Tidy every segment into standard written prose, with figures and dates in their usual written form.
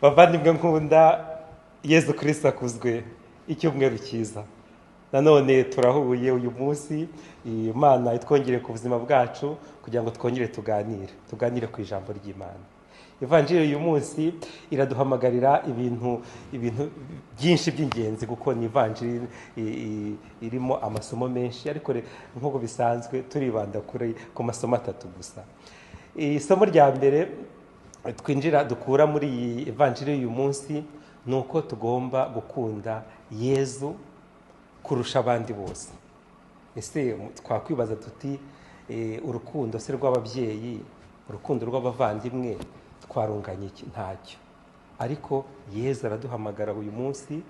bavandimwe nkunda, Yezu Kristu akuzwe. Icyumweru cyiza, nanone turahuye uyu munsi, Imana itwongere ku buzima bwacu kugira ngo twongere tuganire ku ijambo ry'Imana. Evanjiri uyu munsi iraduhamagarira ibintu byinshi by'ingenzi, kuko ni evanjiri irimo amasomo menshi, ariko nk'uko bisanzwe turibanda ku masomo 3 gusa. Isomo rya mbere dukura muri iyi evanjiri uyu munsi ni uko tugomba gukunda Yezu kurusha abandi bose. Ese twakwibaza tuti, urukundo se rw'ababyeyi, urukundo rw'abavandimwe twarunganye iki? Ntacyo. Ariko Yezu araduhamagara uyu munsi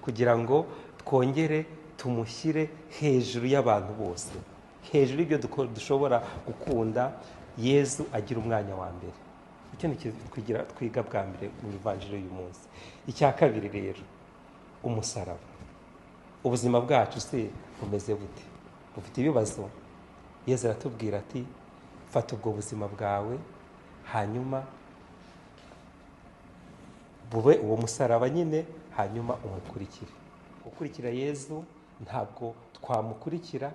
kugira ngo twongere tumushyire hejuru y'abantu bose, hejuru y'ibyo dushobora gukunda. Yezu agira umwanya wa mbere. Icyo ni twiga bwa mbere mu ivanjiri y'uyu munsi. Icya kabiri rero, umusaraba. Ubuzima bwacu se bumeze bute? Bufite ibibazo? Yezu aratubwira ati, fata ubwo buzima bwawe, hanyuma bube uwo musaraba nyine, hanyuma umukurikire. Gukurikira Yezu ntabwo twamukurikira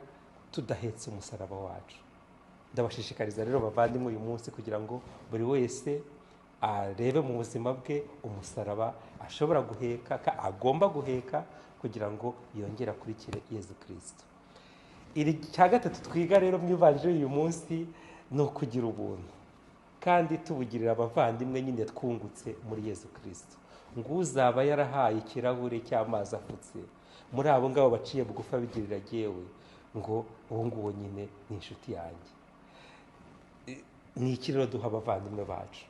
tudahetse umusaraba wacu. Ndabashishikariza rero bavandimwe uyu munsi kugira ngo buri wese arebe mu buzima bwe umusaraba ashobora guheka, agomba guheka, kugira ngo yongere akurikire Yezu Kristu. Icya gatatu twiga rero mu ivanjiri uyu munsi ni ukugira ubuntu, kandi tubugirira abavandimwe nyine twungutse muri Yezu Kristu. Ngo uzaba yarahaye ikirahuri cy'amazi afutse, muri abo ngabo baciye bugufi abigirira jyewe, ngo uwo nguwo nyine ni inshuti yanjye. Ni iki rero duha abavandimwe bacu?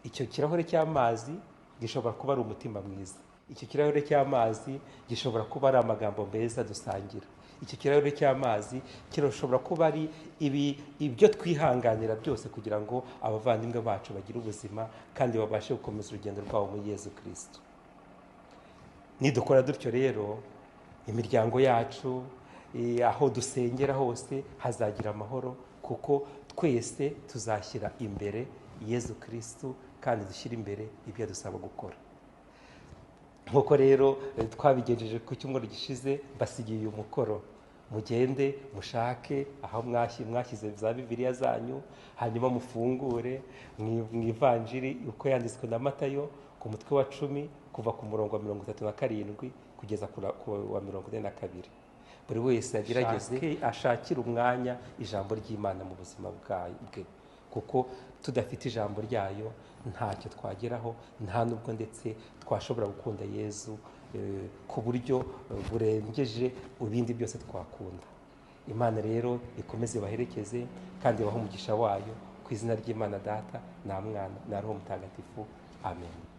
Icyo kirahuri cy'amazi gishobora kuba ari umutima mwiza. Icyo kirahuri cy'amazi gishobora kuba ari amagambo meza dusangira. Icyo kirahuri cy'amazi kirashobora kuba ari ibyo twihanganira byose kugira ngo abavandimwe bacu bagire ubuzima kandi babashe gukomeza urugendo rwabo muri Yezu Kristu. Nidukora dutyo rero, imiryango yacu, aho dusengera hose hazagira amahoro, kuko twese tuzashyira imbere Yezu Kristu kandi dushyira imbere ibyo dusaba gukora. Nk'uko rero twabigejeje ku cyumweru gishize, mbasigiye uyu mukoro. Mugende mushake aho mwashyize za Bibiliya zanyu, hanyuma mufungure mu ivanjiri uko yanditswe na Matayo ku mutwe wa 10 kuva ku murongo wa 37 kugeza ku wa 42. Buri wese agerageze ashakira umwanya ijambo ry'Imana mu buzima bwe, kuko tudafite ijambo ryayo ntacyo twageraho, nta nubwo ndetse twashobora gukunda Yezu ku buryo burengeje ibindi byose twakunda. Imana rero ikomeze baherekeze kandi bahe umugisha wayo, ku izina ry'Imana Data na Mwana na Roho Mutagatifu. Amen.